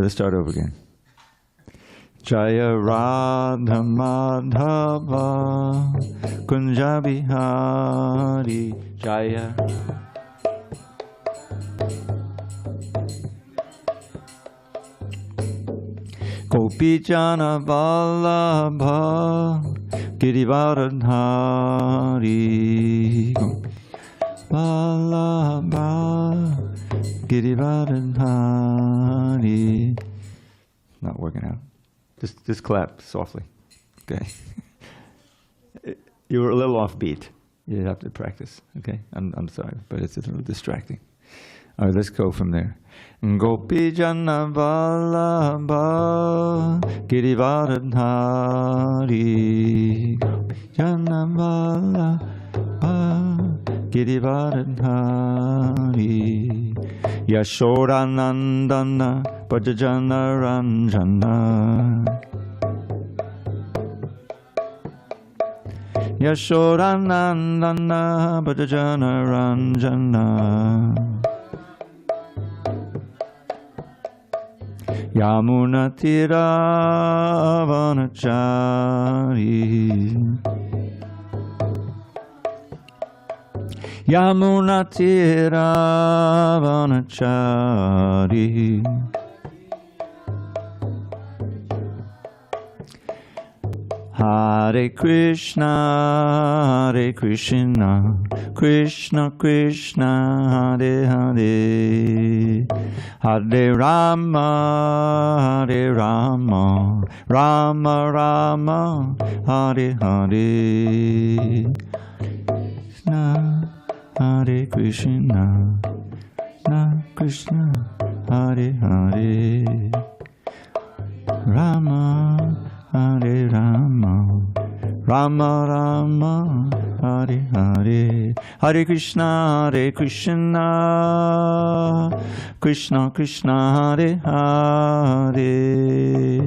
Let's start over again. Jaya Radha Madhava Kunja Bihari Jaya Gopijana Vallabha Girivaradhari Vallabha Girivaradhari. Not working out. Just clap softly. Okay. You were a little offbeat. You have to practice. Okay. I'm sorry, but it's a little distracting. All right, let's go from there. Gopijana Vallabha Girivaradhari Gopijana Vallabha Girivaradhari Yashodanandana Bhajana Ranjana Yashodanandana Bhajana Ranjana Yamuna Tiravanachari Yamuna Tiravanachari Hare Krishna, Hare Krishna, Krishna Krishna, Hare Hare, Hare Rama, Hare Rama, Rama Rama, Hare Hare, Hare Krishna, Krishna Krishna, Hare Hare, Rama Hare Rama, Rama Rama, Hare Hare, Hare Krishna, Krishna Krishna, Hare Hare,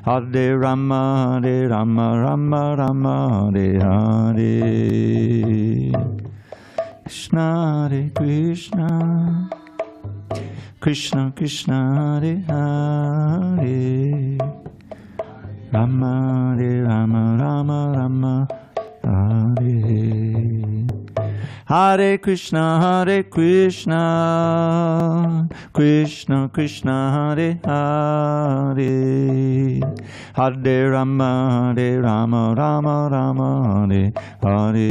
Hare Rama, Rama Rama, Hare Hare, Krishna Hare Krishna, Krishna Krishna, Hare Hare, Rama Hare Rama, Rama Rama, Hare Hare Krishna, Krishna Krishna, Hare Hare, Hare Rama, Rama Rama, Hare Hare,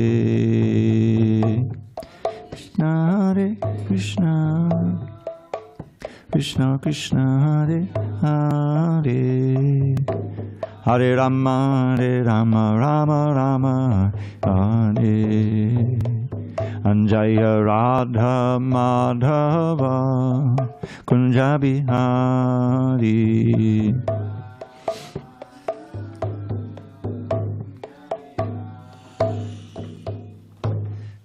Krishna Hare Krishna, Krishna Krishna, Hare Hare, Hare Rama, Rama Rama, Hare Anjaya Radha Madhava Kunja Bihari.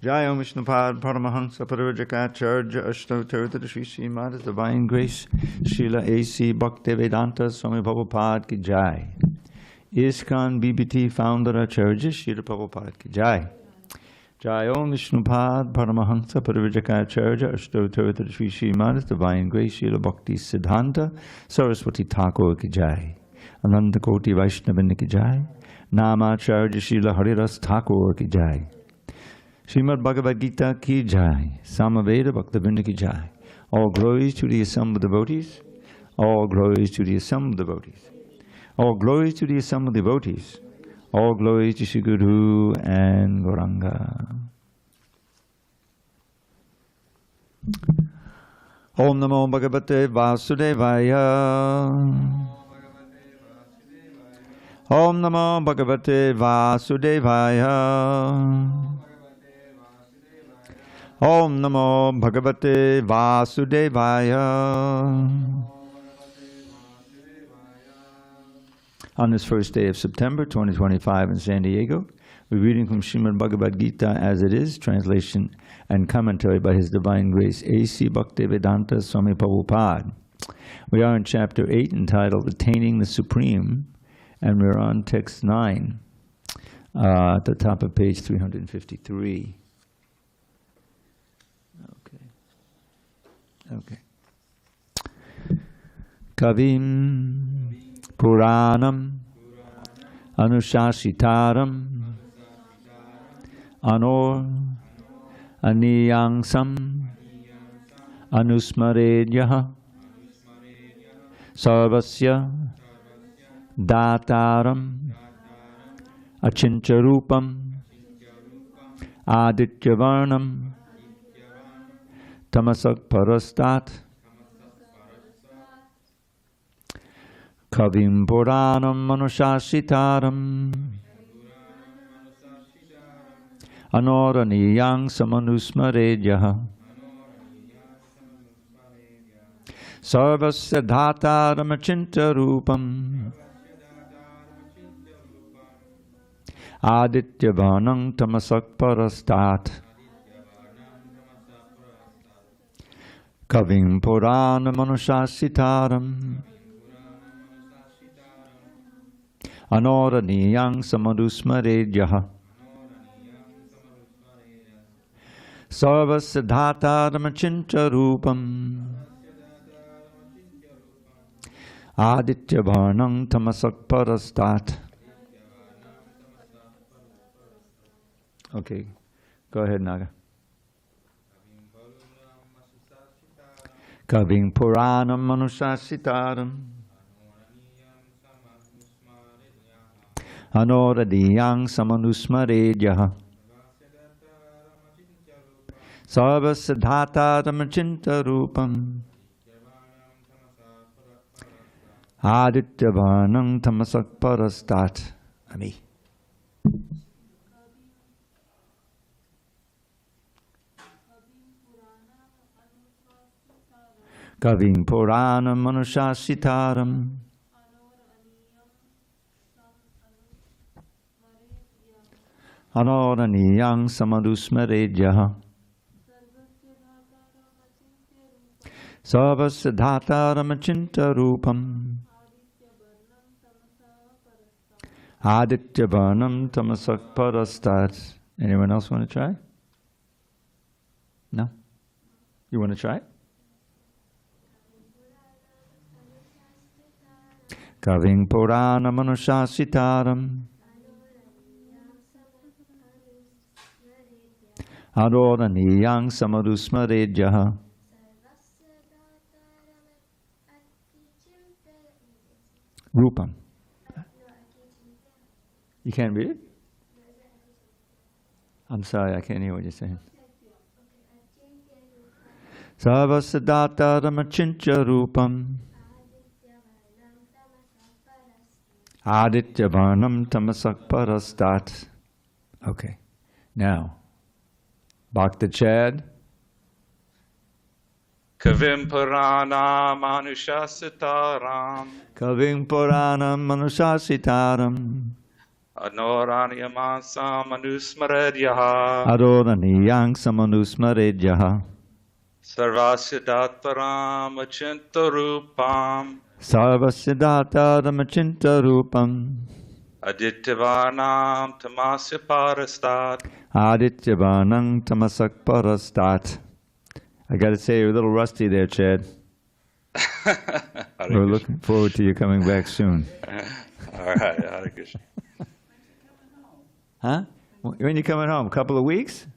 Jaya Vishnupad Paramahansa Parivajakacarya Ashtotirtha Sri Srimad His Divine Grace Srila A.C. Bhaktivedanta Swami Prabhupada Ki Jai. ISKCON BBT Founder Acharya Srila Prabhupada Ki Jai. Jai Om Vishnupad Paramahansa Parivajakacarya Ashtotirtha Sri Srimad His Divine Grace Srila Bhakti Siddhanta Saraswati Thakur Ki Jai. Ananda Koti Vaishnavin Ki Jai. Namacharya Srila Haridas Thakur Ki Jai. Srimad Bhagavad Gita Ki Jai, Samaveda Bhaktivinoda Ki Jai. All glories to the assembled devotees. All glories to the assembled devotees. All glories to the assembled devotees. All glories to Sri Guru and Gauranga. Om Namo Bhagavate Vasudevaya. Om Namo Bhagavate Vasudevaya. Om Namo Bhagavate Vasudevaya. On this first day of September 2025 in San Diego, we're reading from Srimad Bhagavad Gita as it is, translation and commentary by His Divine Grace A.C. Bhaktivedanta Swami Prabhupada. We are in chapter 8 entitled Attaining the Supreme, and we're on text 9 at the top of page 353. Okay. Kavim Puranam Anushasitaram Anor Aniyangsam Anusmaredyaha Sarvasya Dataram Achincharupam Adityavarnam Tamasak Parastat Kavim Puranam Manushasitaram Anoraniyang Samanusmaredyaha Sarvasya Dhataram Achintarupam Adityavanam Tamasak Parastat Kavim Puranam Manushasitaram Anoraniyang Samadusmaredyaha Sarvasya Dhataram Achintarupam Adityavarnam Tamasak Parastat. Okay, go ahead, Naga. Kavim Puranam Manushasitaram Anoradiyang Samanusmaredyaha Sarvasya Dhataram Achintarupam Adityavarnam Tamasak Parastat. Ami. Kavim Puranam Manushasitaram Anoraniyang Samadusmaredyaha Sarvasya Dhataram Achintarupam Adityavarnam Tamasak Parastat. Anyone else want to try? No? You want to try? Kavim Purana Manushasitaram Adoraniyang Samadusmaredyaha Rupam. You can't read it? I'm sorry, I can't hear what you're saying. Sarvasya Dhataram Achincha Rupam Adityavarnam Tamasak Parastat. Okay. Now, Bhakta Chad. Kavim Purana Manushasitaram Kavim Puranam Manushasitaram Anoraniyamasa Manusmaredyaha Adoraniyang Samanusmaredyaha Sarvasya Dhataram Achintarupam Sarvasya Dhataram Achintarupam Adityavarnam Tamasya Parastat. Adityavarnam Tamasak Parastat. I got to say, you're a little rusty there, Chad. We're looking forward to you coming back soon. All right, Hare Krishna. Huh? When you coming home? A couple of weeks?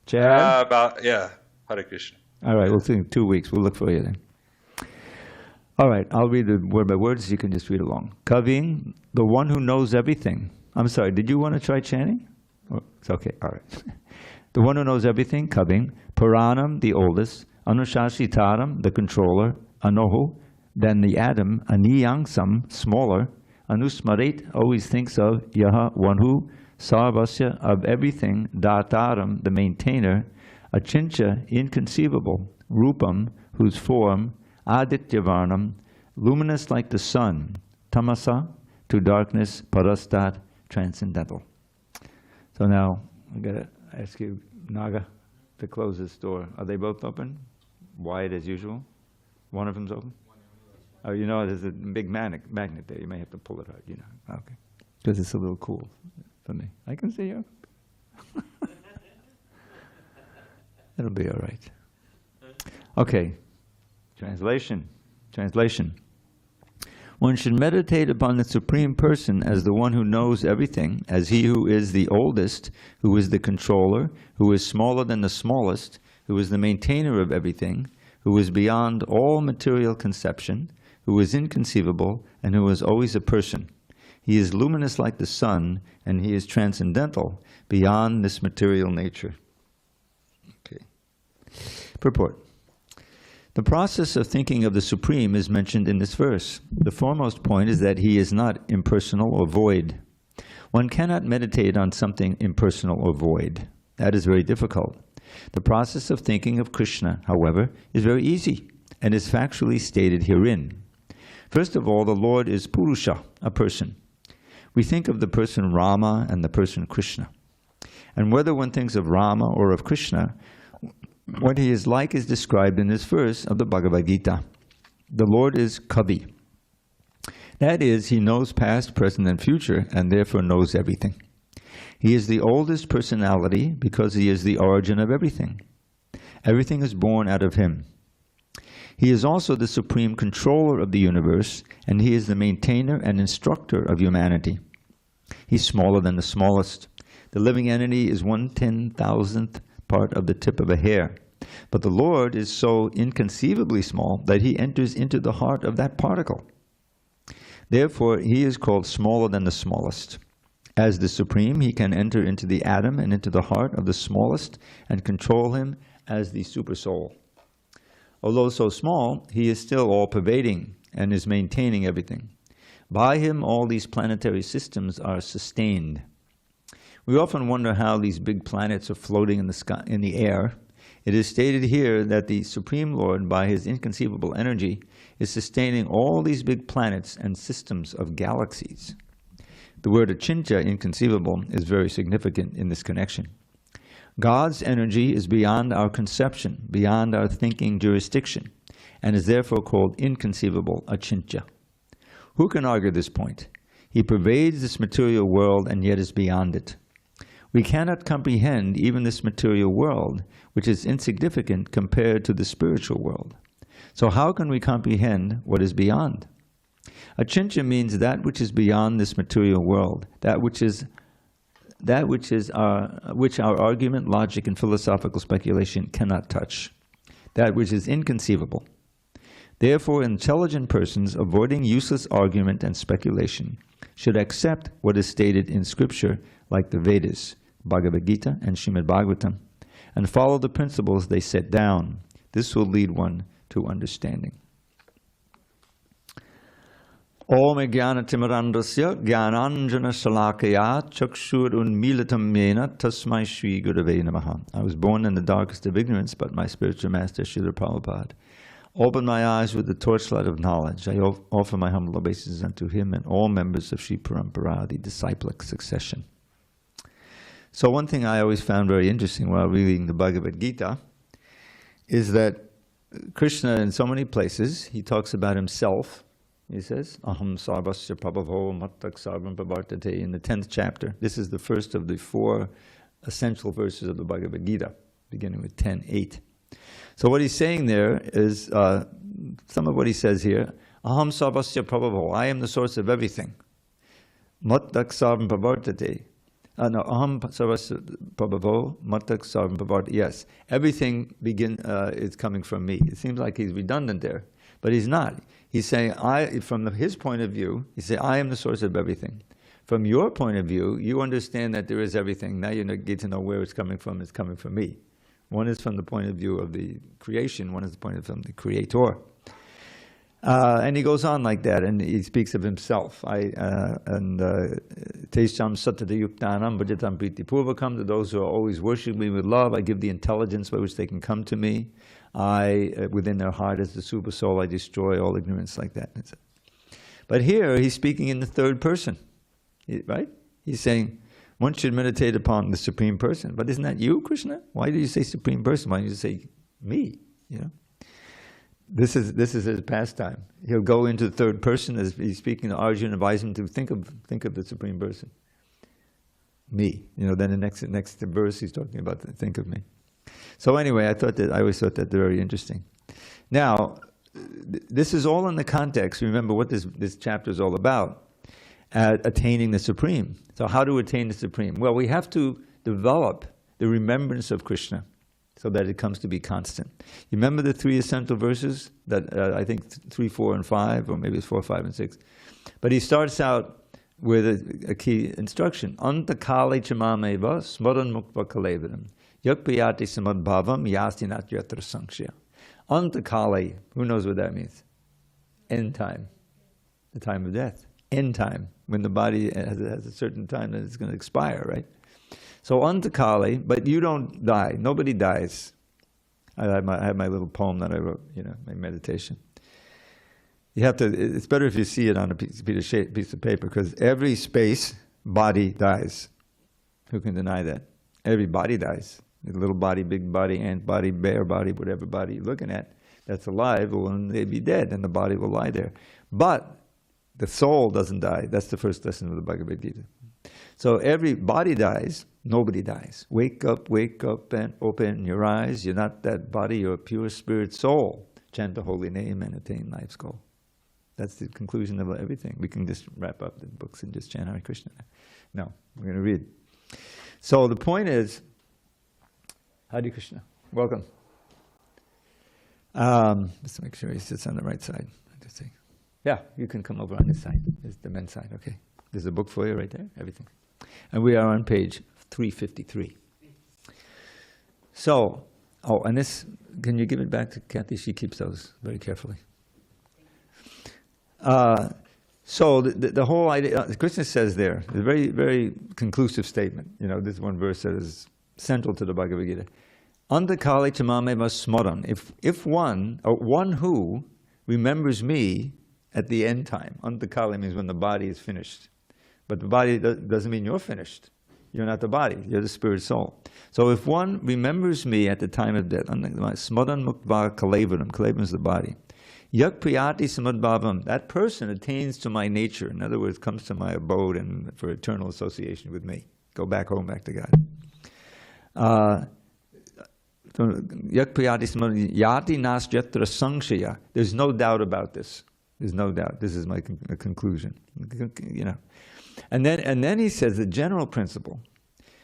Chad? Hare Krishna. All right, we'll think 2 weeks. We'll look for you then. All right, I'll read the word by word so you can just read along. Kavim, the one who knows everything. I'm sorry, did you want to try chanting? Oh, it's okay, all right. The one who knows everything, Kavim. Puranam, the oldest. Anushasitaram, the controller. Anohu, then the atom. Aniyangsam, smaller. Anusmaret, always thinks of. Yaha, one who. Sarvasya, of everything. Dataram, the maintainer. Achincha, inconceivable. Rupam, whose form. Adityavarnam, luminous like the sun. Tamasa, to darkness. Parastat, transcendental. So now, I'm going to ask you, Naga, to close this door. Are they both open? Wide as usual? One of them's open? Oh, you know, there's a big magnet there. You may have to pull it out, you know. Okay. Because it's a little cool for me. I can see you. It'll be all right. Okay. Translation. Translation. One should meditate upon the Supreme Person as the one who knows everything, as he who is the oldest, who is the controller, who is smaller than the smallest, who is the maintainer of everything, who is beyond all material conception, who is inconceivable, and who is always a person. He is luminous like the sun, and he is transcendental, beyond this material nature. Okay. Purport. The process of thinking of the Supreme is mentioned in this verse. The foremost point is that he is not impersonal or void. One cannot meditate on something impersonal or void. That is very difficult. The process of thinking of Krishna, however, is very easy and is factually stated herein. First of all, the Lord is Purusha, a person. We think of the person Rama and the person Krishna. And whether one thinks of Rama or of Krishna, what he is like is described in this verse of the Bhagavad Gita. The Lord is Kavi. That is, he knows past, present, and future, and therefore knows everything. He is the oldest personality because he is the origin of everything. Everything is born out of him. He is also the supreme controller of the universe, and he is the maintainer and instructor of humanity. He's smaller than the smallest. The living entity is 1/10,000th part of the tip of a hair. But the Lord is so inconceivably small that he enters into the heart of that particle. Therefore, he is called smaller than the smallest. As the Supreme, he can enter into the atom and into the heart of the smallest and control him as the Supersoul. Although so small, he is still all-pervading and is maintaining everything. By him, all these planetary systems are sustained. We often wonder how these big planets are floating in the sky, in the air. It is stated here that the Supreme Lord, by his inconceivable energy, is sustaining all these big planets and systems of galaxies. The word achintya, inconceivable, is very significant in this connection. God's energy is beyond our conception, beyond our thinking jurisdiction, and is therefore called inconceivable, achintya. Who can argue this point? He pervades this material world and yet is beyond it. We cannot comprehend even this material world, which is insignificant compared to the spiritual world. So how can we comprehend what is beyond? Achintya means that which is beyond this material world, which our argument, logic, and philosophical speculation cannot touch, that which is inconceivable. Therefore, intelligent persons, avoiding useless argument and speculation, should accept what is stated in Scripture, like the Vedas, Bhagavad Gita, and Srimad Bhagavatam, and follow the principles they set down. This will lead one to understanding. Om Jnana Timirandasya Jnananjana Shalakaya Chakshur Unmilitam Yena Tasmai Shri Gurave Namaha. I was born in the darkest of ignorance, but my spiritual master, Srila Prabhupada, opened my eyes with the torchlight of knowledge. I offer my humble obeisances unto him and all members of Sri Parampara, the disciplic succession. So one thing I always found very interesting while reading the Bhagavad Gita is that Krishna, in so many places, he talks about himself. He says, Aham sarvasya prabhavo mattak sarvam pravartate, in the 10th chapter. This is the first of the 4 essential verses of the Bhagavad Gita, beginning with 10:8. So what he's saying there is, some of what he says here, Aham sarvasya prabhavo, I am the source of everything. Mattak sarvam pravartate. No, Aham sarvasya prabhavo mattak sarvam pravartate. Yes, everything is coming from me. It seems like he's redundant there, but he's not. He's saying, from his point of view, he says, I am the source of everything. From your point of view, you understand that there is everything. Now you get to know where it's coming from. It's coming from me. One is from the point of view of the creation. One is the point of view from the Creator. And he goes on like that, and he speaks of himself. Tesham sattva yuktanam bhajatam priti purvakam, to those who are always worshiping me with love, I give the intelligence by which they can come to me. Within their heart as the super soul, I destroy all ignorance, like that. But here, he's speaking in the third person, right? He's saying, one should meditate upon the Supreme Person. But isn't that you, Krishna? Why do you say Supreme Person? Why don't you say me? You know? This is his pastime. He'll go into the third person as he's speaking to Arjuna, advise him to think of the Supreme Person. Me. You know, then the next verse he's talking about think of me. So anyway, I always thought that very interesting. Now, this is all in the context. Remember what this chapter is all about, attaining the Supreme. So how to attain the Supreme? Well, we have to develop the remembrance of Krishna so that it comes to be constant. You remember the three essential verses that I think 3, 4, and 5, or maybe it's 4, 5, and 6. But he starts out with a key instruction. Antakale chamameva smaran mukva kalevidam yakpayati samadbhavam yastinat yatra sankhya. Antakale, who knows what that means? End time. The time of death. End time. When the body has a certain time that it's going to expire, right? So antakale, but you don't die. Nobody dies. I have my little poem that I wrote, my meditation. You have to, it's better if you see it on a piece of paper, because every space, body dies. Who can deny that? Every body dies. The little body, big body, ant body, bear body, whatever body you're looking at that's alive will one day be dead, and the body will lie there. But the soul doesn't die. That's the first lesson of the Bhagavad Gita. So every body dies, nobody dies. Wake up, and open your eyes. You're not that body, you're a pure spirit soul. Chant the holy name and attain life's goal. That's the conclusion of everything. We can just wrap up the books and just chant Hare Krishna. No, we're going to read. So the point is, Hare Krishna. Welcome. Let's make sure he sits on the right side. Yeah, you can come over on this side. This is the men's side, okay. There's a book for you right there, everything. And we are on page 353. So, and this, can you give it back to Kathy? She keeps those very carefully. So the whole idea, Krishna says there, a very, very conclusive statement. This one verse that is central to the Bhagavad Gita. Antakale chamameva smaran. If one who remembers me at the end time. Antakale means when the body is finished. But the body doesn't mean you're finished. You're not the body, you're the spirit soul. So if one remembers me at the time of death, smaran mukva kalevaram, kalevaram is the body. Yak priyati samadbhavam, that person attains to my nature. In other words, comes to my abode and for eternal association with me. Go back home, back to God. Yak priyati samadbhavam, yati nas yatra sankhya. There's no doubt about this. There's no doubt. This is my conclusion. And then he says the general principle.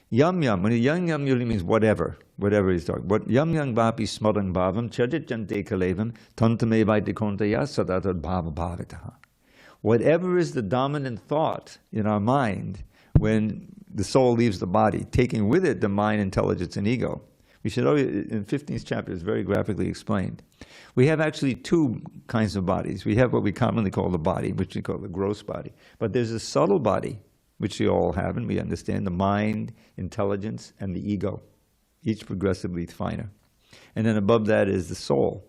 Yam yam, when yam yam usually means whatever he's talking. What yam yam vapi smarang bhavam chajit jante kalevam tantame vaidikontaya sadatad bhava bhavitaha. Whatever is the dominant thought in our mind when the soul leaves the body, taking with it the mind, intelligence, and ego. We should always, in 15th chapter, is very graphically explained. We have actually two kinds of bodies. We have what we commonly call the body, which we call the gross body. But there's a subtle body, which we all have, and we understand, the mind, intelligence, and the ego, each progressively finer. And then above that is the soul.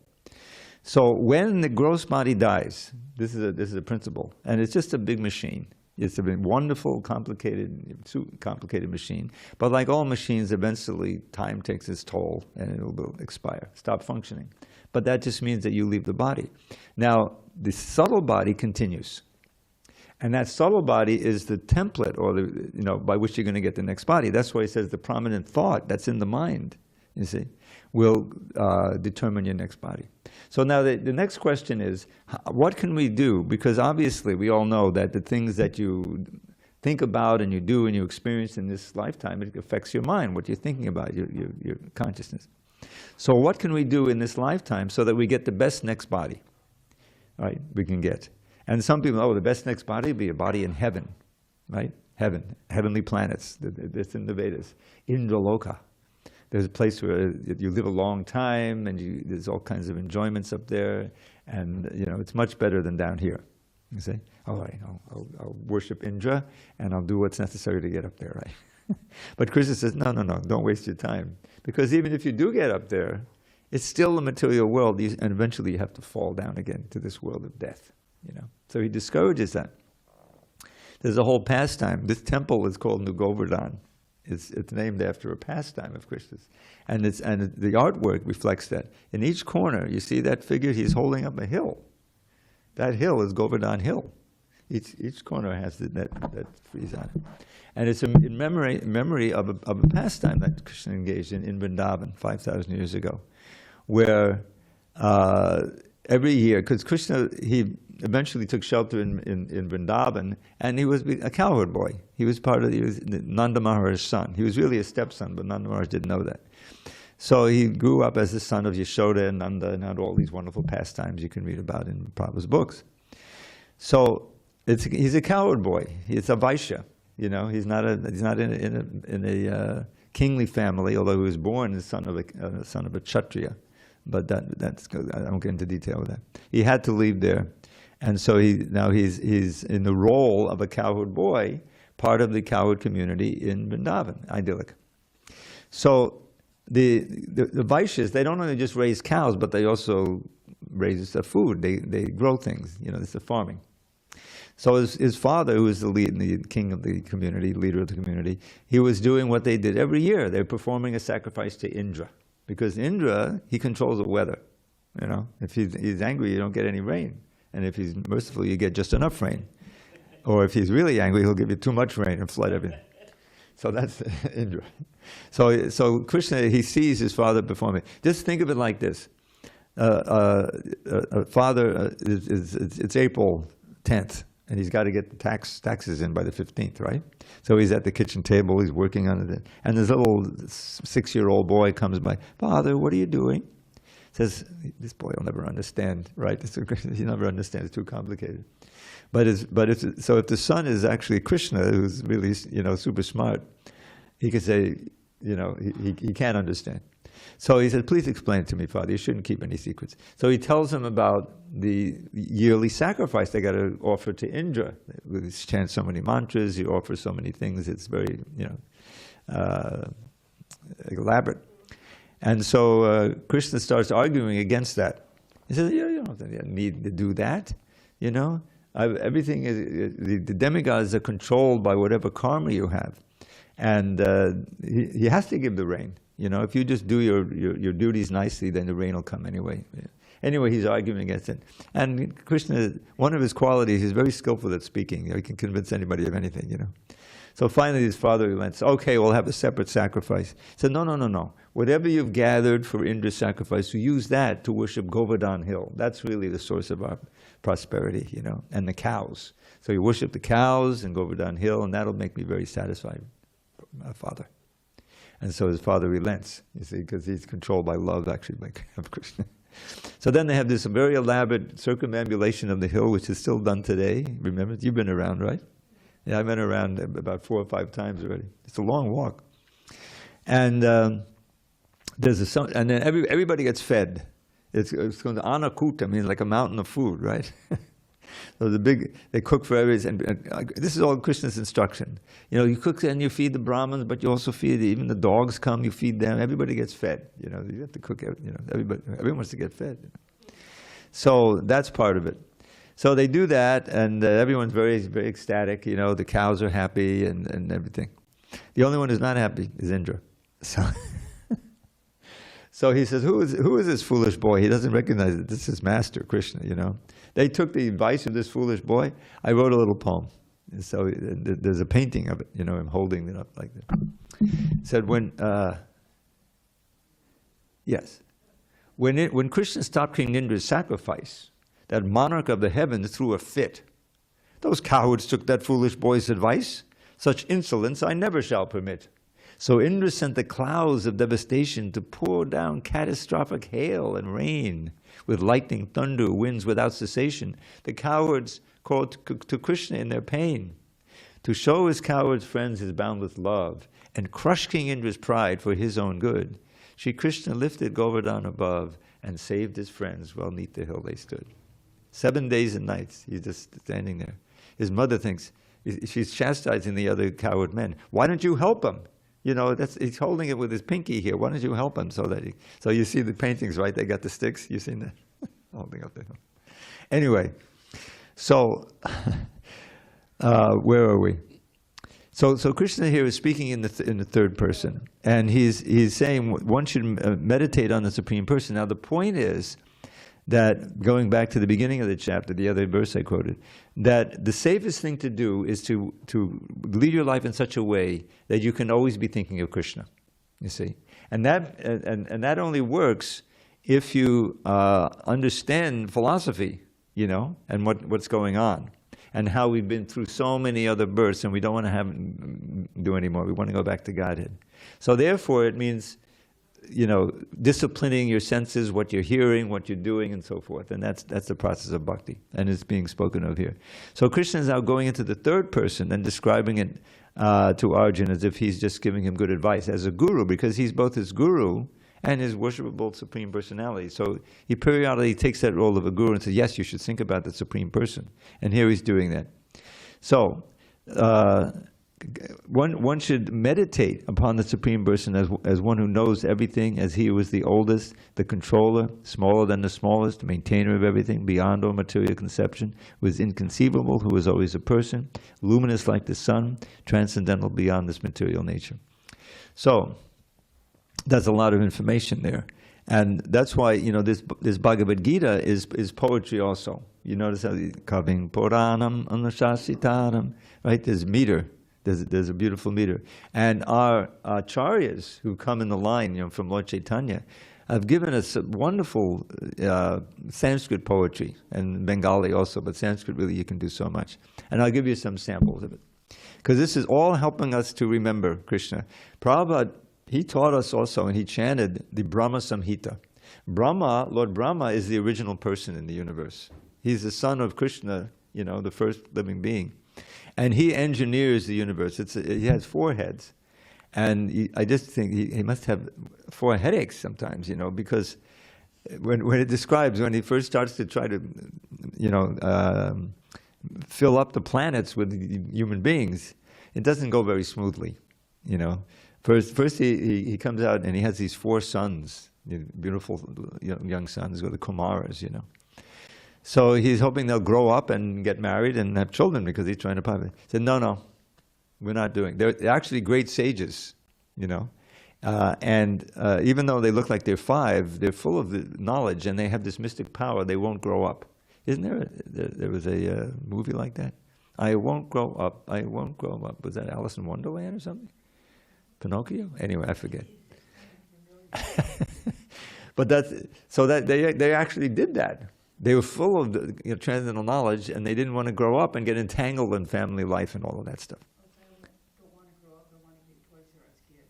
So when the gross body dies, this is a principle, and it's just a big machine. It's a wonderful, complicated machine. But like all machines, eventually time takes its toll and it will expire, stop functioning. But that just means that you leave the body. Now, the subtle body continues. And that subtle body is the template, or by which you're going to get the next body. That's why he says the prominent thought that's in the mind, you see, will determine your next body. So now the next question is, what can we do? Because obviously we all know that the things that you think about and you do and you experience in this lifetime, it affects your mind, what you're thinking about, your consciousness. So what can we do in this lifetime so that we get the best next body, right, we can get? And some people, the best next body would be a body in heaven, right? Heaven, heavenly planets, that's in the Vedas. Indraloka. There's a place where you live a long time and there's all kinds of enjoyments up there. And, it's much better than down here. You say, all right, I'll worship Indra and I'll do what's necessary to get up there, right? But Krishna says, no, don't waste your time. Because even if you do get up there, it's still a material world, and eventually you have to fall down again to this world of death. So he discourages that. There's a whole pastime. This temple is called New Govardhan. It's named after a pastime of Krishna's. And the artwork reflects that. In each corner, you see that figure, he's holding up a hill. That hill is Govardhan Hill. Each corner has that frieze on it. And it's in memory of a pastime that Krishna engaged in Vrindavan 5,000 years ago, where every year, because Krishna, he eventually took shelter in Vrindavan, and he was a cowherd boy. He was Nanda Maharaj's son. He was really a stepson, but Nanda Maharaj didn't know that. So he grew up as the son of Yashoda and Nanda, and had all these wonderful pastimes you can read about in Prabhupada's books. So he's a cowherd boy. He's a Vaishya. You know, he's not in a kingly family, although he was born as son of a Kshatriya. But that's I don't get into detail with that. He had to leave there, and so he's in the role of a cowherd boy, part of the cowherd community in Vrindavan, idyllic. So the Vaishyas, they don't only just raise cows, but they also raise the food. They grow things. You know, this is farming. So his father, who was the king of the community, leader of the community, he was doing what they did every year. They were performing a sacrifice to Indra. Because Indra, he controls the weather. You know, if he's angry, you don't get any rain. And if he's merciful, you get just enough rain. Or if he's really angry, he'll give you too much rain and flood everything. So that's Indra. So Krishna, he sees his father performing. Just think of it like this. Father, it's April 10th. And he's got to get the taxes in by the 15th, right? So he's at the kitchen table, he's working on it. And this little 6-year-old boy comes by, "Father, what are you doing?" Says, this boy will never understand, right? He never understands, it's too complicated. But if the son is actually Krishna, who's really, you know, super smart, he could say, you know, he can't understand. So he said, "Please explain it to me, Father. You shouldn't keep any secrets." So he tells him about the yearly sacrifice they got to offer to Indra. They chant so many mantras, you offer so many things. It's very, you know, elaborate. And so Krishna starts arguing against that. He says, "You don't need to do that. You know, everything is the demigods are controlled by whatever karma you have, and he has to give the rain. You know, if you just do your duties nicely, then the rain will come anyway." Anyway, he's arguing against it. And Krishna, one of his qualities, he's very skillful at speaking. You know, he can convince anybody of anything, you know. So finally his father relents. "Okay, we'll have a separate sacrifice." He said, No. Whatever you've gathered for Indra's sacrifice, you use that to worship Govardhan Hill. That's really the source of our prosperity, you know, and the cows. So you worship the cows and Govardhan Hill, and that'll make me very satisfied, Father. And so his father relents, you see, because he's controlled by love, actually, of Krishna. So then they have this very elaborate circumambulation of the hill, which is still done today. Remember, you've been around, right? Yeah, I've been around about 4 or 5 times already. It's a long walk. And and then everybody gets fed. It's called Anakuta, means like a mountain of food, right? So they cook for everyone, and this is all Krishna's instruction. You know, you cook and you feed the Brahmins, but you also feed, even the dogs come, you feed them, everybody gets fed. You know, you have to cook, you know, everyone wants to get fed. You know? So that's part of it. So they do that, and everyone's very, very ecstatic, you know, the cows are happy and everything. The only one who's not happy is Indra. So he says, who is this foolish boy? He doesn't recognize that this is Master Krishna, you know. They took the advice of this foolish boy. I wrote a little poem. So there's a painting of it, you know, him holding it up like that. It said, when Krishna stopped King Indra's sacrifice, that monarch of the heavens threw a fit. Those cowards took that foolish boy's advice. Such insolence I never shall permit. So Indra sent the clouds of devastation to pour down catastrophic hail and rain with lightning, thunder, winds without cessation. The cowards called to Krishna in their pain to show his coward friends his boundless love and crush King Indra's pride for his own good. Shri Krishna lifted Govardhan above and saved his friends while 'neath the hill they stood. 7 days and nights, he's just standing there. His mother thinks, she's chastising the other coward men. Why don't you help him? You know, he's holding it with his pinky here. Why don't you help him so you see the paintings, right? They got the sticks. You seen that? Holding up the hill. Anyway, so where are we? So Krishna here is speaking in the third person, and he's saying one should meditate on the Supreme Person. Now the point is that, going back to the beginning of the chapter, the other verse I quoted, that the safest thing to do is to lead your life in such a way that you can always be thinking of Krishna, you see. And that only works if you understand philosophy, you know, and what's going on, and how we've been through so many other births, and we don't want to do anymore. We want to go back to Godhead. So therefore, it means, you know, disciplining your senses, what you're hearing, what you're doing, and so forth. And that's the process of bhakti, and it's being spoken of here. So Krishna is now going into the third person and describing it to Arjuna as if he's just giving him good advice as a guru, because he's both his guru and his worshipable Supreme Personality. So he periodically takes that role of a guru and says, yes, you should think about the Supreme Person. And here he's doing that. So one should meditate upon the Supreme Person as one who knows everything, as he who is the oldest, the controller, smaller than the smallest, maintainer of everything, beyond all material conception, who is inconceivable, who is always a person, luminous like the sun, transcendental beyond this material nature. So that's a lot of information there. And that's why, you know, this Bhagavad Gita is poetry also. You notice how Kaving Puranam Anusasitaram, right? There's meter. There's a beautiful meter. And our acharyas who come in the line, you know, from Lord Chaitanya, have given us a wonderful Sanskrit poetry, and Bengali also, but Sanskrit really you can do so much. And I'll give you some samples of it. Because this is all helping us to remember Krishna. Prabhupada, he taught us also, and he chanted the Brahma Samhita. Brahma, Lord Brahma, is the original person in the universe. He's the son of Krishna, you know, the first living being. And he engineers the universe. He has 4 heads. And I just think he must have 4 headaches sometimes, you know, because when it describes, when he first starts to try to, you know, fill up the planets with human beings, it doesn't go very smoothly, you know. First he comes out and he has these 4 sons, beautiful young sons, the Kumaras, you know. So he's hoping they'll grow up and get married and have children because he's trying to populate. He said, no, we're not doing. They're actually great sages, you know. And even though they look like they're 5, they're full of the knowledge and they have this mystic power. They won't grow up. Isn't there was a movie like that? I won't grow up. I won't grow up. Was that Alice in Wonderland or something? Pinocchio? Anyway, I forget. But they actually did that. They were full of transcendental knowledge, and they didn't want to grow up and get entangled in family life and all of that stuff. Don't want to grow up. Don't want to be Toys R Us kid.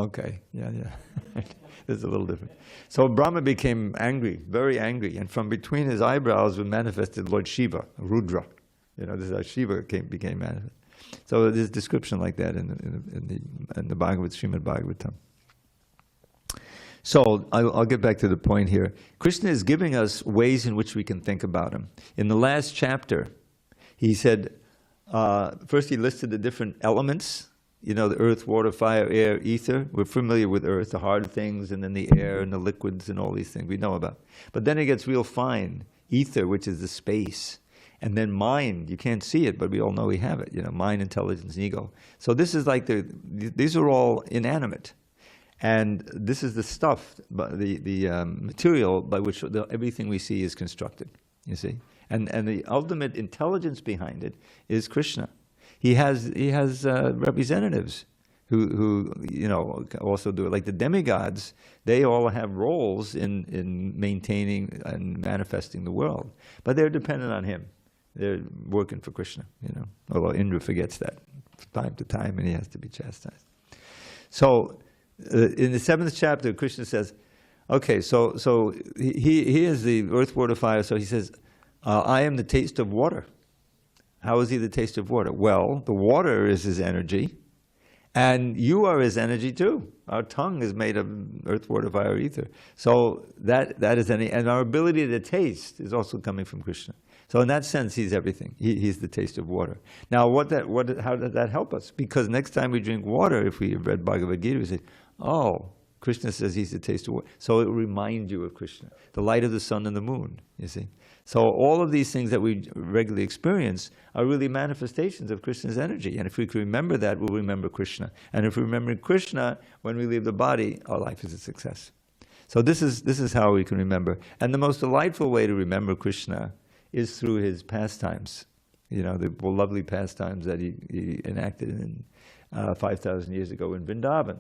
Okay, yeah. This is a little different. So Brahma became angry, very angry, and from between his eyebrows was manifested Lord Shiva, Rudra. You know, this is how Shiva became manifest. So there's description like that in the Srimad Bhagavatam. So I'll get back to the point here. Krishna is giving us ways in which we can think about him. In the last chapter, he said, first he listed the different elements, you know, the earth, water, fire, air, ether. We're familiar with earth, the hard things, and then the air and the liquids and all these things we know about. But then it gets real fine, ether, which is the space. And then mind, you can't see it, but we all know we have it, you know, mind, intelligence, and ego. So this is like these are all inanimate. And this is the stuff, the material by which everything we see is constructed, you see. And the ultimate intelligence behind it is Krishna. He has representatives who you know also do it. Like the demigods, they all have roles in maintaining and manifesting the world, but they're dependent on him. They're working for Krishna, you know. Although Indra forgets that from time to time, and he has to be chastised. So in the 7th chapter, Krishna says, okay, so he is the earth, water, fire. So he says, I am the taste of water. How is he the taste of water? Well, the water is his energy, and you are his energy too. Our tongue is made of earth, water, fire, ether. So that is and our ability to taste is also coming from Krishna. So in that sense, he's everything. He's the taste of water. Now, how does that help us? Because next time we drink water, if we have read Bhagavad Gita, we say, oh, Krishna says he's the taste of water. So it will remind you of Krishna, the light of the sun and the moon, you see. So all of these things that we regularly experience are really manifestations of Krishna's energy. And if we can remember that, we'll remember Krishna. And if we remember Krishna, when we leave the body, our life is a success. So this is how we can remember. And the most delightful way to remember Krishna is through his pastimes. You know, the lovely pastimes that he enacted in 5,000 years ago in Vrindavan.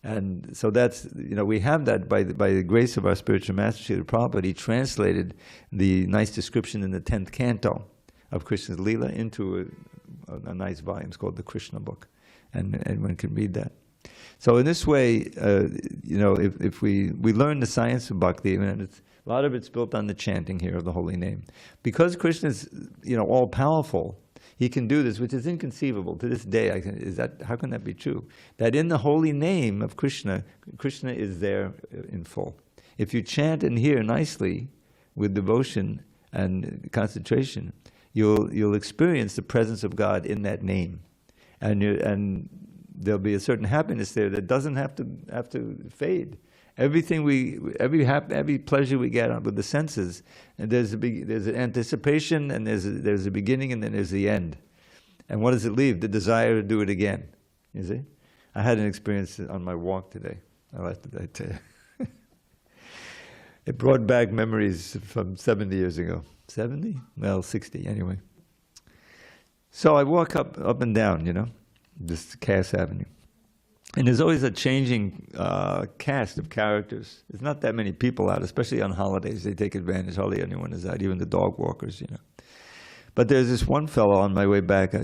And so that's, we have that by the grace of our spiritual master, Srila Prabhupada. He translated the nice description in the 10th canto of Krishna's Leela into a nice volume. It's called the Krishna book. And one can read that. So in this way, if we learn the science of bhakti, and a lot of it's built on the chanting here of the holy name. Because Krishna is, all-powerful, he can do this, which is inconceivable to this day. How can that be true? That in the holy name of Krishna, Krishna is there in full. If you chant and hear nicely with devotion and concentration, you'll experience the presence of God in that name, and there'll be a certain happiness there that doesn't have to fade. Every pleasure we get with the senses, and there's an anticipation, and there's a beginning, and then there's the end. And what does it leave? The desire to do it again. You see? I had an experience on my walk today. I tell you. It brought back memories from 70 years ago. 70? Well, 60 anyway. So I walk up and down, this Cass Avenue. And there's always a changing cast of characters. There's not that many people out, especially on holidays. They take advantage. Hardly anyone is out, even the dog walkers, But there's this one fellow on my way back.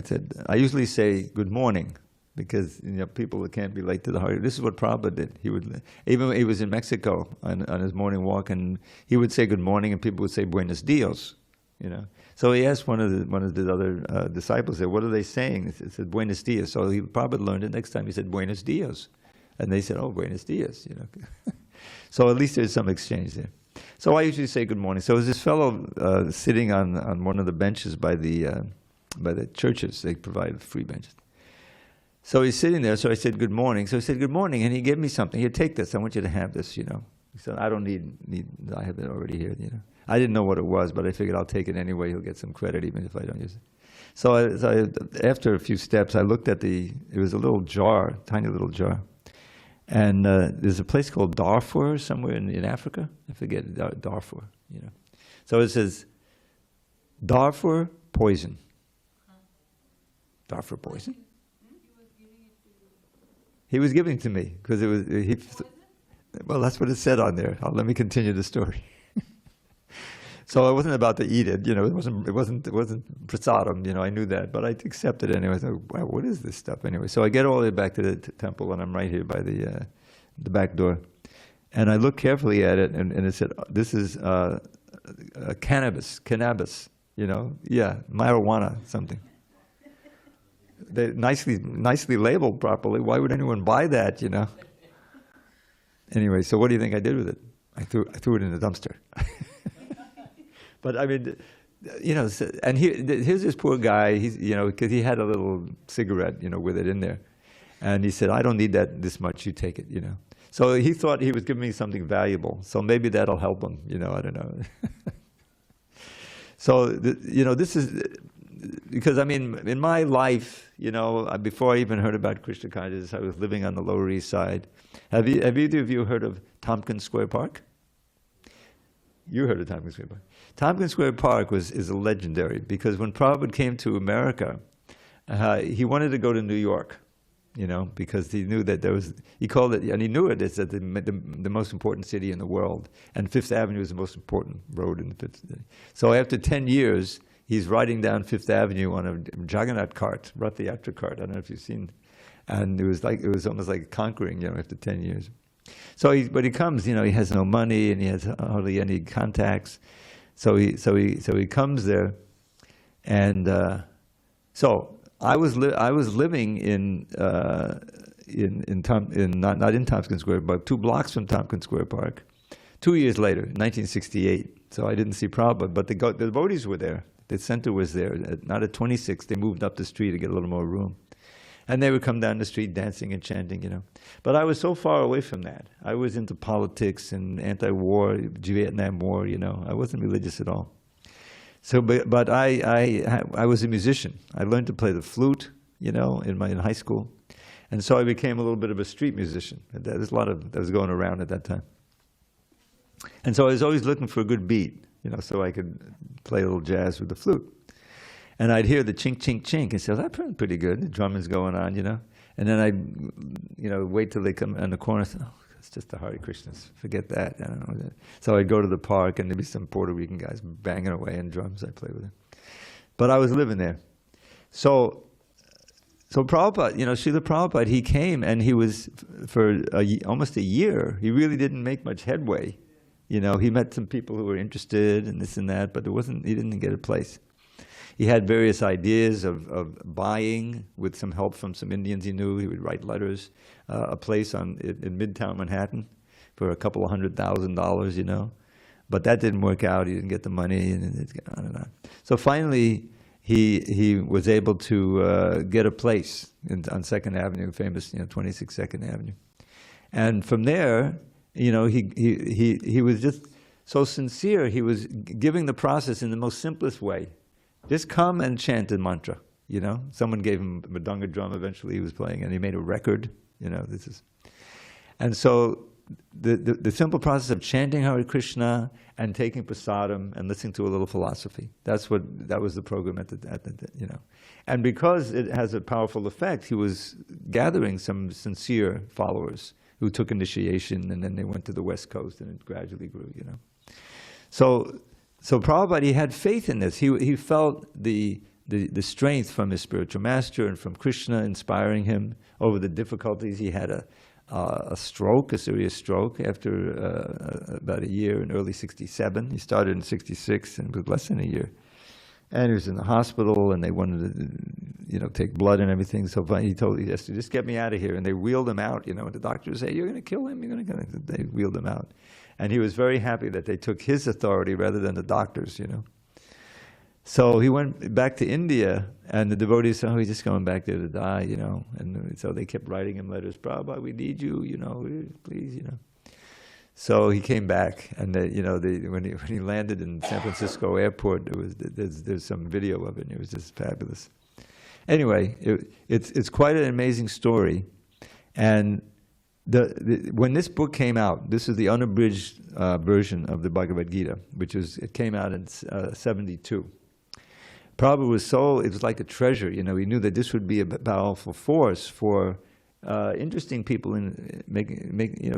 I usually say good morning, because people that can't be late to the party. This is what Prabhupada did. Even when he was in Mexico on his morning walk, and he would say good morning, and people would say buenos dias, So he asked one of the other disciples there, what are they saying? He said, buenos dias. So he probably learned it next time. He said, buenos dias. And they said, oh, buenos dias, So at least there's some exchange there. So I usually say good morning. So there's this fellow sitting on one of the benches by the churches. They provide free benches. So he's sitting there. So I said, good morning. So he said, good morning. And he gave me something. Here, take this. I want you to have this, He said, I don't need, I have it already here, I didn't know what it was, but I figured I'll take it anyway. He'll get some credit even if I don't use it. So after a few steps, I looked at it was a little jar, tiny little jar. And there's a place called Darfur somewhere in Africa. I forget, Darfur, So it says, Darfur poison. Darfur poison? He was giving it to me because well, that's what it said on there. Let me continue the story. So I wasn't about to eat it, it wasn't prasadam, I knew that, but I accepted it anyway. I thought, wow, what is this stuff anyway? So I get all the way back to the temple, and I'm right here by the back door, and I look carefully at it, and it said, this is cannabis, marijuana, something. They nicely labeled properly. Why would anyone buy that, Anyway, so what do you think I did with it? I threw it in the dumpster. But I mean, and here's this poor guy. He's, because he had a little cigarette, with it in there, and he said, "I don't need this much. You take it." So he thought he was giving me something valuable. So maybe that'll help him. I don't know. So this is because in my life, before I even heard about Krishna consciousness, I was living on the Lower East Side. Have either of you heard of Tompkins Square Park? You heard of Tompkins Square Park. Tompkins Square Park is a legendary, because when Prabhupada came to America, he wanted to go to New York, because he knew that he called it, and he knew it's the most important city in the world, and Fifth Avenue is the most important road in the Fifth City. So after 10 years, he's riding down Fifth Avenue on a Jagannath cart, Rath Yatra cart. I don't know if you've seen, and it was almost like conquering, after 10 years. So he comes, he has no money, and he has hardly any contacts. So he comes there, and so I was living not in Tompkins Square, but 2 blocks from Tompkins Square Park. 2 years later, 1968. So I didn't see Prabhupada, but the devotees were there. The center was there. Not at 26. They moved up the street to get a little more room. And they would come down the street dancing and chanting, But I was so far away from that. I was into politics and anti-war, Vietnam War, I wasn't religious at all. So, but I was a musician. I learned to play the flute, in high school. And so I became a little bit of a street musician. There's a lot that was going around at that time. And so I was always looking for a good beat, so I could play a little jazz with the flute. And I'd hear the chink, chink, chink, and say, that's pretty good. The drumming's going on, And And then I'd, wait till they come on the corner. Oh, it's just the Hare Krishnas. Forget that. I don't know. So I'd go to the park, and there'd be some Puerto Rican guys banging away on drums. I'd play with them. But I was living there. So Prabhupada, Srila Prabhupada, he came, and he was, for almost a year, he really didn't make much headway. He met some people who were interested and this and that, but he didn't get a place. He had various ideas of buying, with some help from some Indians he knew. He would write letters, a place in Midtown Manhattan for a couple of $100,000, But that didn't work out. He didn't get the money, and it's on and on. So finally, he was able to get a place on 2nd Avenue, famous 26 2nd Avenue. And from there, he was just so sincere. He was giving the process in the most simplest way. Just come and chant a mantra, Someone gave him a Mridanga drum eventually he was playing, and he made a record, And so the simple process of chanting Hare Krishna and taking prasadam and listening to a little philosophy. That was the program at the. And because it has a powerful effect, he was gathering some sincere followers who took initiation, and then they went to the West Coast, and it gradually grew, So Prabhupada, he had faith in this. He felt the strength from his spiritual master and from Krishna inspiring him over the difficulties. He had a stroke, a serious stroke, after about a year in early '67. He started in '66, and it was less than a year. And he was in the hospital, and they wanted to, take blood and everything. So he said, just get me out of here. And they wheeled him out, and the doctors say, you're going to kill him, you're going to kill him. They wheeled him out. And he was very happy that they took his authority rather than the doctors, So he went back to India, and the devotees said, he's just going back there to die, And so they kept writing him letters, Prabhupada, we need you, please, So he came back, and when he landed in San Francisco airport, there's some video of it, and it was just fabulous. Anyway, it's quite an amazing story, and when this book came out, this is the unabridged version of the Bhagavad Gita, it came out in '72. Prabhupada it was like a treasure, he knew that this would be a powerful force for interesting people in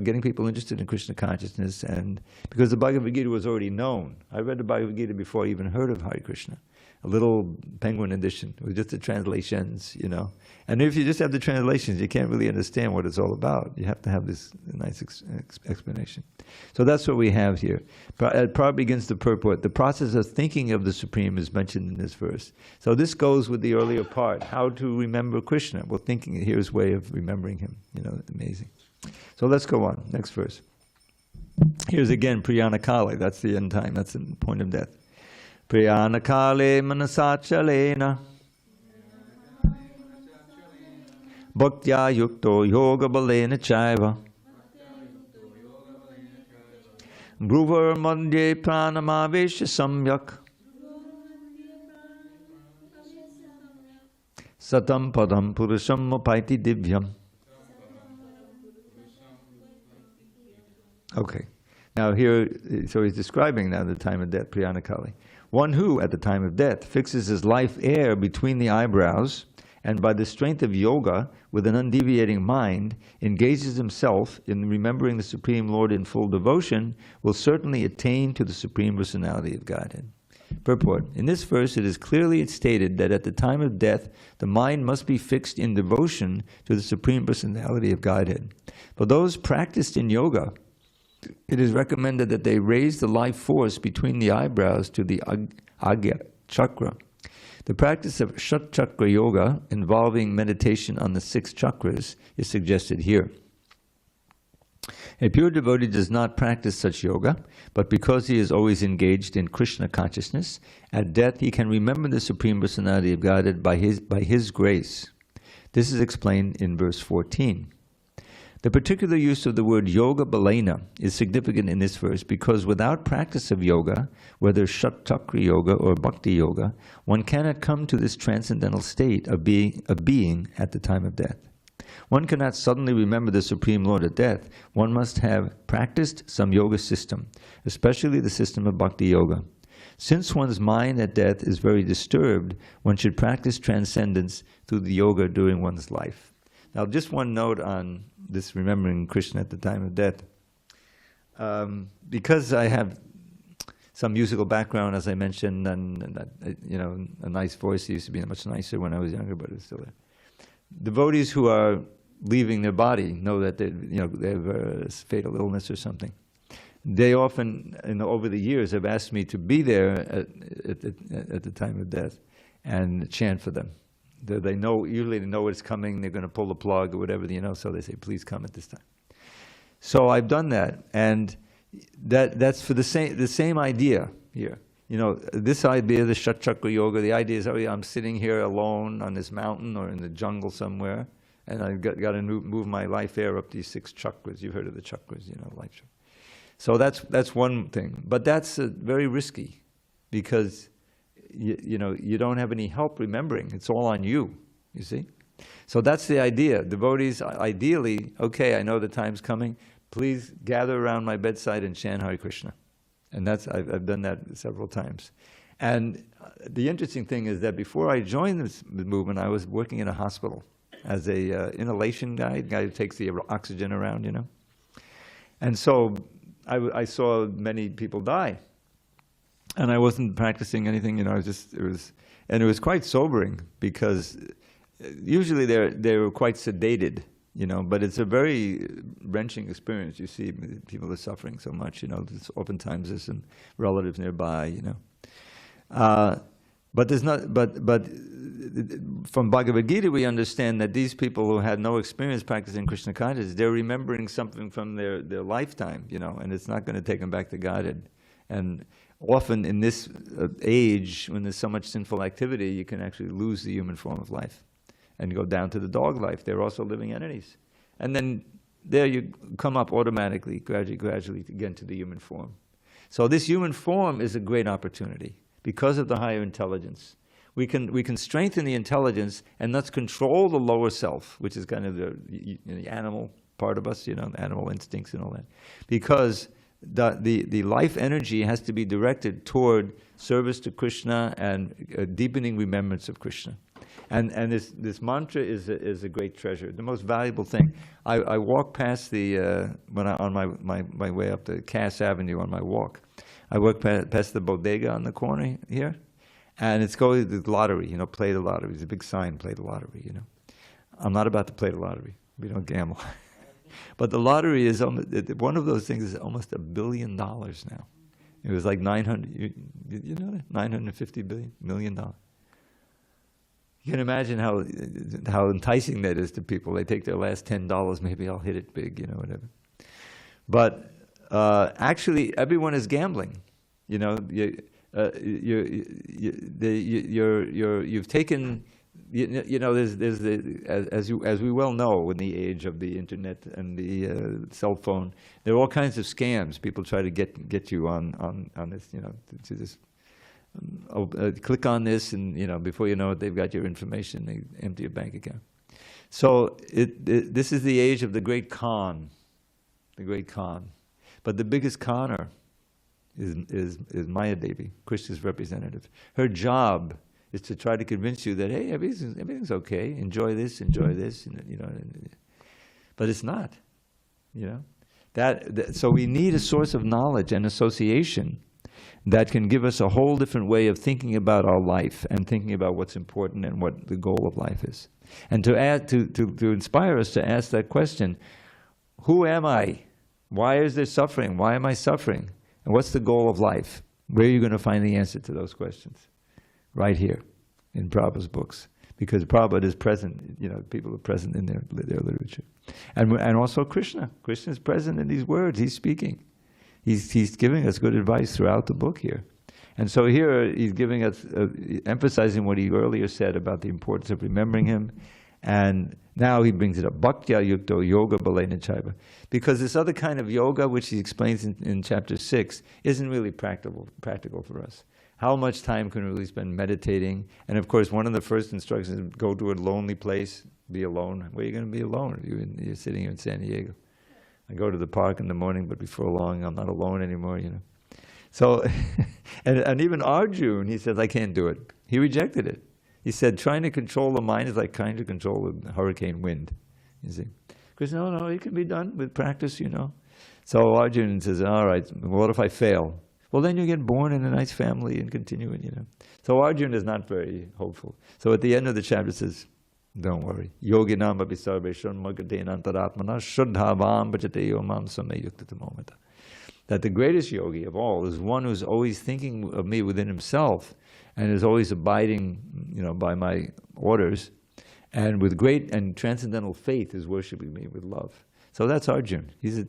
getting people interested in Krishna consciousness, and because the Bhagavad Gita was already known. I read the Bhagavad Gita before I even heard of Hare Krishna. A little Penguin edition with just the translations, And if you just have the translations, you can't really understand what it's all about. You have to have this nice explanation. So that's what we have here. Prabhupada begins the purport. The process of thinking of the Supreme is mentioned in this verse. So this goes with the earlier part, how to remember Krishna. Well, thinking, here's a way of remembering him. Amazing. So let's go on. Next verse. Here's again Priyana Kale. That's the end time. That's the point of death. Priyana Kale Manasachalena Bhaktya Yukto Yoga Balena Chaiva Bhuvar Mandye Pranamavesha Samyak Satam Padam Purusham Mapaiti Divyam. Okay. Now here, so he's describing now the time of death, Priyana Kale. One who, at the time of death, fixes his life air between the eyebrows, and by the strength of yoga, with an undeviating mind, engages himself in remembering the Supreme Lord in full devotion, will certainly attain to the Supreme Personality of Godhead. Purport. In this verse, it is clearly stated that at the time of death, the mind must be fixed in devotion to the Supreme Personality of Godhead. For those practiced in yoga, it is recommended that they raise the life force between the eyebrows to the Agya chakra. The practice of Shat Chakra Yoga, involving meditation on the 6 chakras, is suggested here. A pure devotee does not practice such yoga, but because he is always engaged in Krishna consciousness, at death he can remember the Supreme Personality of Godhead by his grace. This is explained in verse 14. The particular use of the word yoga balena is significant in this verse because without practice of yoga, whether Shat Chakra Yoga or Bhakti Yoga, one cannot come to this transcendental state of being at the time of death. One cannot suddenly remember the Supreme Lord at death. One must have practiced some yoga system, especially the system of Bhakti Yoga. Since one's mind at death is very disturbed, one should practice transcendence through the yoga during one's life. Now, just one note on this remembering Krishna at the time of death. Because I have some musical background, as I mentioned, and a nice voice. It used to be much nicer when I was younger, but it's still there. Devotees who are leaving their body know that they have a fatal illness or something. They often, over the years, have asked me to be there at the time of death and chant for them. They know, usually they know it's coming. They're going to pull the plug or whatever, so they say, "Please come at this time." So I've done that, and that's for the same idea here. This idea, the Shat Chakra Yoga, the idea is, I'm sitting here alone on this mountain or in the jungle somewhere, and I've got to move my life air up these 6 chakras. You've heard of the chakras, life chakra. So that's one thing, but that's very risky, because you don't have any help remembering. It's all on you. You see. So that's the idea. Devotees, ideally, okay, I know the time's coming. Please gather around my bedside and chant Hare Krishna. And I've done that several times. And the interesting thing is that before I joined this movement, I was working in a hospital as a inhalation guy who takes the oxygen around, And so I saw many people die. And I wasn't practicing anything, it was quite sobering, because usually they were quite sedated, but it's a very wrenching experience. You see people are suffering so much, oftentimes there's some relatives nearby, But there's not, but from Bhagavad Gita we understand that these people who had no experience practicing Krishna consciousness, they're remembering something from their lifetime, and it's not going to take them back to Godhead. And often in this age, when there's so much sinful activity, you can actually lose the human form of life and go down to the dog life. They're also living entities. And then there you come up automatically, gradually to get to the human form. So this human form is a great opportunity because of the higher intelligence. We can strengthen the intelligence and thus control the lower self, which is kind of the animal part of us, animal instincts and all that. Because the life energy has to be directed toward service to Krishna and deepening remembrance of Krishna. And this mantra is a great treasure, the most valuable thing. I walk past on my way up the Cass Avenue on my walk. I walk past the bodega on the corner here, and it's going the lottery. Play the lottery. There's a big sign, play the lottery. I'm not about to play the lottery. We don't gamble. But the lottery is one of those things is almost $1 billion now. It was like 900. You know that $950 million. You can imagine how enticing that is to people. They take their last $10. Maybe I'll hit it big, whatever. But actually, everyone is gambling. You've taken. There's as we well know, in the age of the internet and the cell phone, there are all kinds of scams. People try to get you on this, to this. Click on this, and before you know it, they've got your information. They empty your bank account. So this is the age of the great con, But the biggest conner is Maya Devi, Krishna's representative. Her job is to try to convince you that, hey, everything's okay. Enjoy this, but it's not. So we need a source of knowledge and association that can give us a whole different way of thinking about our life and thinking about what's important and what the goal of life is. And to inspire us to ask that question, who am I? Why is there suffering? Why am I suffering? And what's the goal of life? Where are you going to find the answer to those questions? Right here in Prabhupada's books. Because Prabhupada is present, people are present in their literature. And also Krishna. Krishna is present in these words. He's speaking. He's giving us good advice throughout the book here. And so here he's giving us, emphasizing what he earlier said about the importance of remembering him. And now he brings it up, Bhaktya Yukto Yoga Balena Chaiva. Because this other kind of yoga, which he explains in chapter 6, isn't really practical for us. How much time can we really spend meditating? And of course, one of the first instructions is go to a lonely place, be alone. Where are you going to be alone if you're sitting here in San Diego? I go to the park in the morning, but before long, I'm not alone anymore, So, and even Arjuna, he says, I can't do it. He rejected it. He said, trying to control the mind is like trying to control a hurricane wind. You see. Krishna, no, it can be done with practice, you know. So Arjuna says, all right, what if I fail? Well, then you get born in a nice family and continue, you know. So Arjuna is not very hopeful. So at the end of the chapter it says, don't worry. Yoginam api sarvesham magadena antaratmana shuddhavam bhajate yomam samyuktata momata. That the greatest yogi of all is one who's always thinking of me within himself and is always abiding, you know, by my orders, and with great and transcendental faith is worshiping me with love. So that's Arjuna. He's a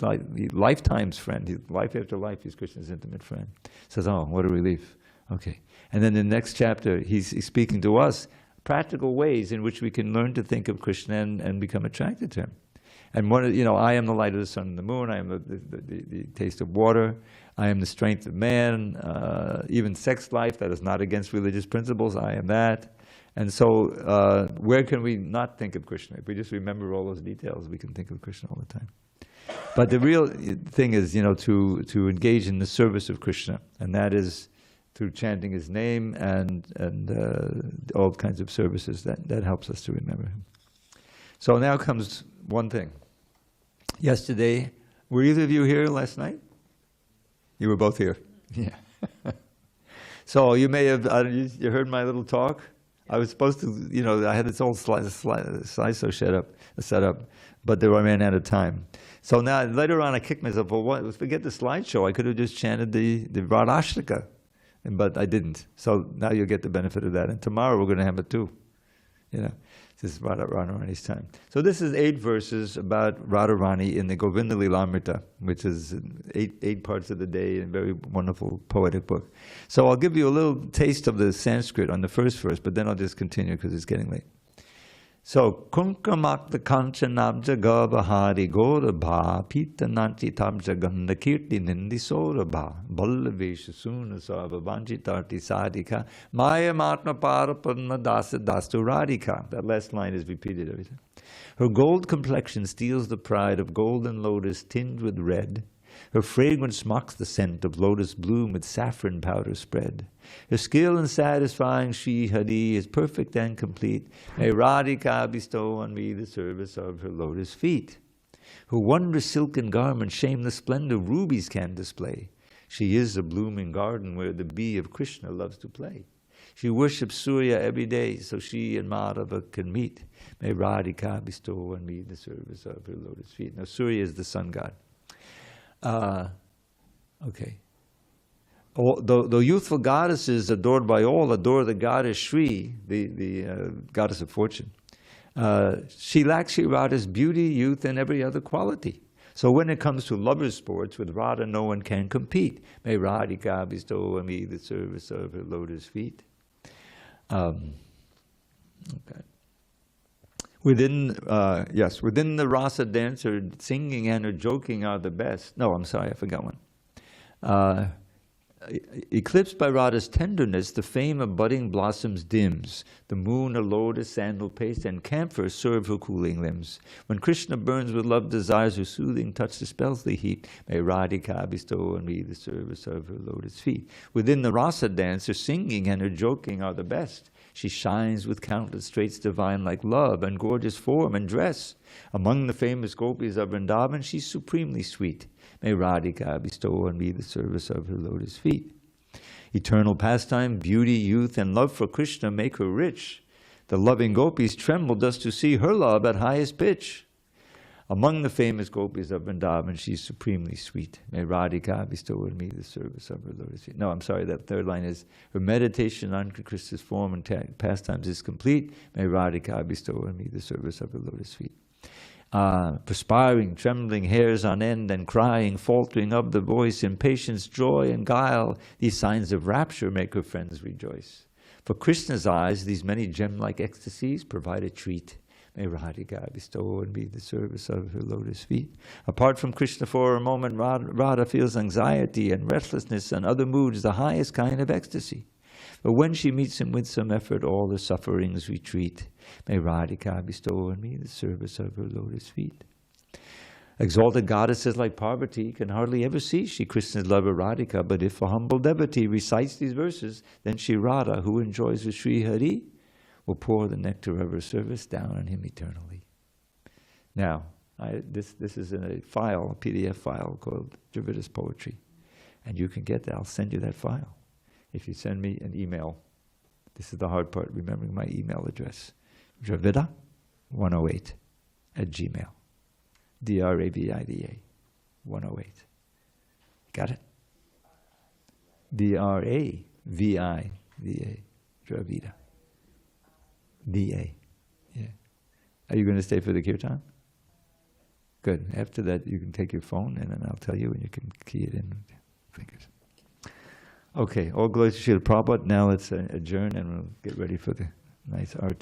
lifetime's friend. He's, life after life, he's Krishna's intimate friend. Says, oh, what a relief. Okay. And then the next chapter, he's speaking to us practical ways in which we can learn to think of Krishna and become attracted to him. And one, you know, I am the light of the sun and the moon. I am the taste of water. I am the strength of man. Even sex life that is not against religious principles, I am that. And so where can we not think of Krishna? If we just remember all those details, we can think of Krishna all the time. But the real thing is, you know, to engage in the service of Krishna. And that is through chanting his name and all kinds of services. That helps us to remember him. So now comes one thing. Yesterday, were either of you here last night? You were both here. Yeah. So you may have, you heard my little talk? I was supposed to, you know, I had this old slideshow set up, but I ran out of time. So now, later on, I kicked myself, well, forget the slideshow. I could have just chanted the Radhashtaka, but I didn't. So now you'll get the benefit of that. And tomorrow we're going to have it too. You know, this is Radharani's time. So this is 8 verses about Radharani in the Govinda Lilamrita, which is 8 parts of the day, and a very wonderful poetic book. So I'll give you a little taste of the Sanskrit on the first verse, but then I'll just continue because it's getting late. So, Kunkamakta Kanchanabja Gavahari Gorabha Pita Nanti Tabja Ganda Kirti Nindi Sorabha Ballavesha Suna Sava Vanchitarti Sadika Maya Matma Parapadma Dasa Dastu Radhika. That last line is repeated every time. Her gold complexion steals the pride of golden lotus tinged with red. Her fragrance mocks the scent of lotus bloom with saffron powder spread. Her skill in satisfying Shri Hari is perfect and complete. May Radhika bestow on me the service of her lotus feet. Her wondrous silken garments shame the splendor rubies can display. She is a blooming garden where the bee of Krishna loves to play. She worships Surya every day, so she and Madhava can meet. May Radhika bestow on me the service of her lotus feet. Now Surya is the sun god. Okay. The youthful goddesses adored by all adore the goddess Shri, the goddess of fortune. She lacks Shri Radha's beauty, youth, and every other quality. So when it comes to lovers' sports, with Radha no one can compete. May Radhika bestow on me the service of her lotus feet. Okay. Within the rasa dance, her singing and her joking are the best. No, I'm sorry, I forgot one. Eclipsed by Radha's tenderness, the fame of budding blossoms dims. The moon, a lotus, sandal paste, and camphor serve her cooling limbs. When Krishna burns with love desires, her soothing touch dispels the heat. May Radhika bestow on me the service of her lotus feet. Within the rasa dance, her singing and her joking are the best. She shines with countless traits divine like love and gorgeous form and dress. Among the famous gopis of Vrindavan, she's supremely sweet. May Radhika bestow on me the service of her lotus feet. Eternal pastime, beauty, youth, and love for Krishna make her rich. The loving gopis tremble just to see her love at highest pitch. Among the famous gopis of Vrindavan, she's supremely sweet. May Radhika bestow on me the service of her lotus feet. No, I'm sorry, that third line is, her meditation on Krishna's form and pastimes is complete. May Radhika bestow on me the service of her lotus feet. Perspiring, trembling, hairs on end, and crying, faltering of the voice, impatience, joy, and guile, these signs of rapture make her friends rejoice. For Krishna's eyes, these many gem-like ecstasies provide a treat. May Radhika bestow on me the service of her lotus feet. Apart from Krishna for a moment, Radha feels anxiety and restlessness and other moods, the highest kind of ecstasy. But when she meets him with some effort, all the sufferings retreat. May Radhika bestow on me the service of her lotus feet. Exalted goddesses like Parvati can hardly ever see Shri Krishna's lover Radhika, but if a humble devotee recites these verses, then Shri Radha, who enjoys with Shri Hari, will pour the nectar of her service down on him eternally. Now, this is in a file, a PDF file called Dravida's Poetry. And you can get that. I'll send you that file. If you send me an email, this is the hard part, remembering my email address. Dravida108 @gmail. Dravida 108. Got it? Dravida. Dravida. DA. Yeah. Are you going to stay for the kirtan? Good. After that, you can take your phone and then I'll tell you and you can key it in with your fingers. Okay. All glory to Srila Prabhupada. Now let's adjourn and we'll get ready for the nice art.